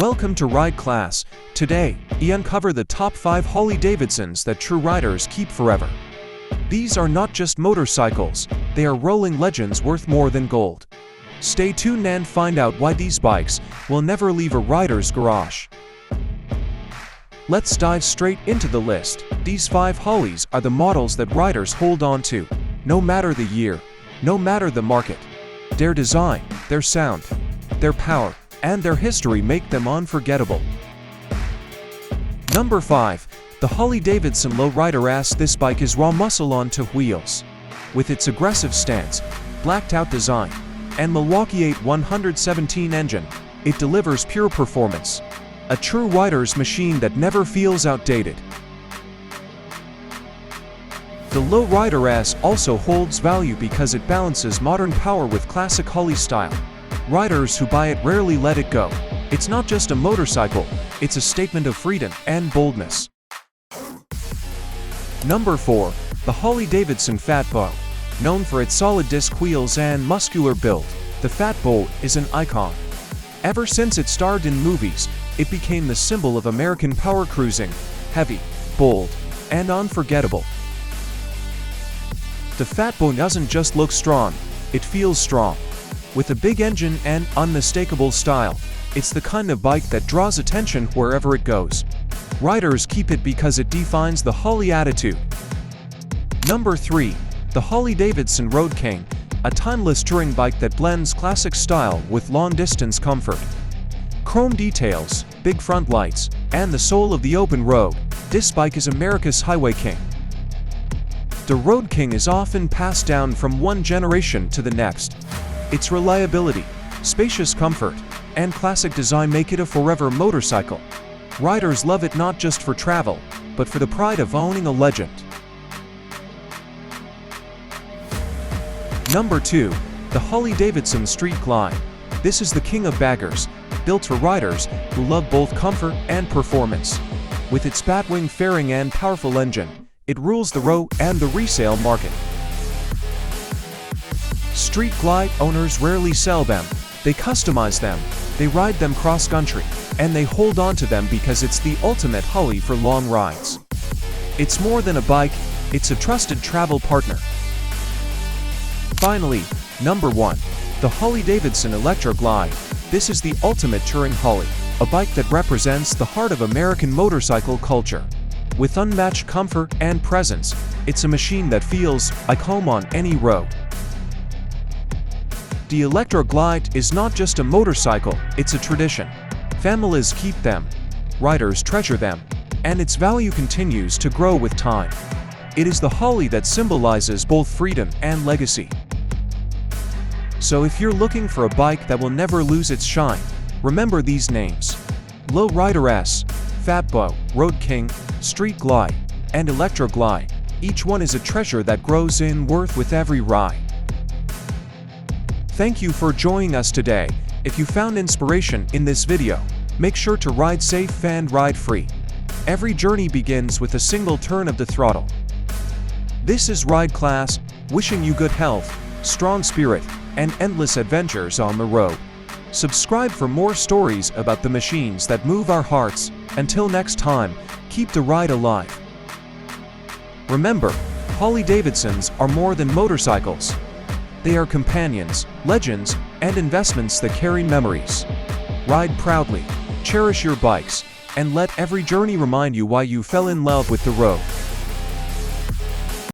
Welcome to Ride Class. Today, we uncover the top 5 Harley-Davidsons that true riders keep forever. These are not just motorcycles, they are rolling legends worth more than gold. Stay tuned and find out why these bikes will never leave a rider's garage. Let's dive straight into the list. These 5 Harleys are the models that riders hold on to, no matter the year, no matter the market. Their design, their sound, their power, and their history make them unforgettable. Number 5. The Harley-Davidson Lowrider S. This bike is raw muscle on two wheels. With its aggressive stance, blacked-out design, and Milwaukee 8117 engine, it delivers pure performance. A true rider's machine that never feels outdated. The Lowrider S also holds value because it balances modern power with classic Harley style. Riders who buy it rarely let it go. It's not just a motorcycle, it's a statement of freedom and boldness. Number 4. The Harley-Davidson Fat Bow. Known for its solid disc wheels and muscular build, the Fat Bow is an icon. Ever since it starred in movies, it became the symbol of American power cruising, heavy, bold, and unforgettable. The Fat Bow doesn't just look strong, it feels strong. With a big engine and unmistakable style, it's the kind of bike that draws attention wherever it goes. Riders keep it because it defines the Harley attitude. Number 3. The Harley-Davidson Road King, a timeless touring bike that blends classic style with long-distance comfort. Chrome details, big front lights, and the soul of the open road, this bike is America's highway king. The Road King is often passed down from one generation to the next. Its reliability, spacious comfort, and classic design make it a forever motorcycle. Riders love it not just for travel, but for the pride of owning a legend. Number 2. The Harley-Davidson Street Glide. This is the king of baggers, built for riders who love both comfort and performance. With its batwing fairing and powerful engine, it rules the road and the resale market. Street Glide owners rarely sell them, they customize them, they ride them cross-country, and they hold on to them because it's the ultimate Harley for long rides. It's more than a bike, it's a trusted travel partner. Finally, number 1. The Harley-Davidson Electra Glide. This is the ultimate touring Harley, a bike that represents the heart of American motorcycle culture. With unmatched comfort and presence, it's a machine that feels like home on any road. The Electra Glide is not just a motorcycle, it's a tradition. Families keep them, riders treasure them, and its value continues to grow with time. It is the Harley that symbolizes both freedom and legacy. So if you're looking for a bike that will never lose its shine, remember these names: Lowrider S, Fat Bow, Road King, Street Glide, and Electra Glide. Each one is a treasure that grows in worth with every ride. Thank you for joining us today. If you found inspiration in this video, make sure to ride safe and ride free. Every journey begins with a single turn of the throttle. This is Ride Class, wishing you good health, strong spirit, and endless adventures on the road. Subscribe for more stories about the machines that move our hearts. Until next time, keep the ride alive. Remember, Harley-Davidsons are more than motorcycles. They are companions, legends, and investments that carry memories. Ride proudly, cherish your bikes, and let every journey remind you why you fell in love with the road.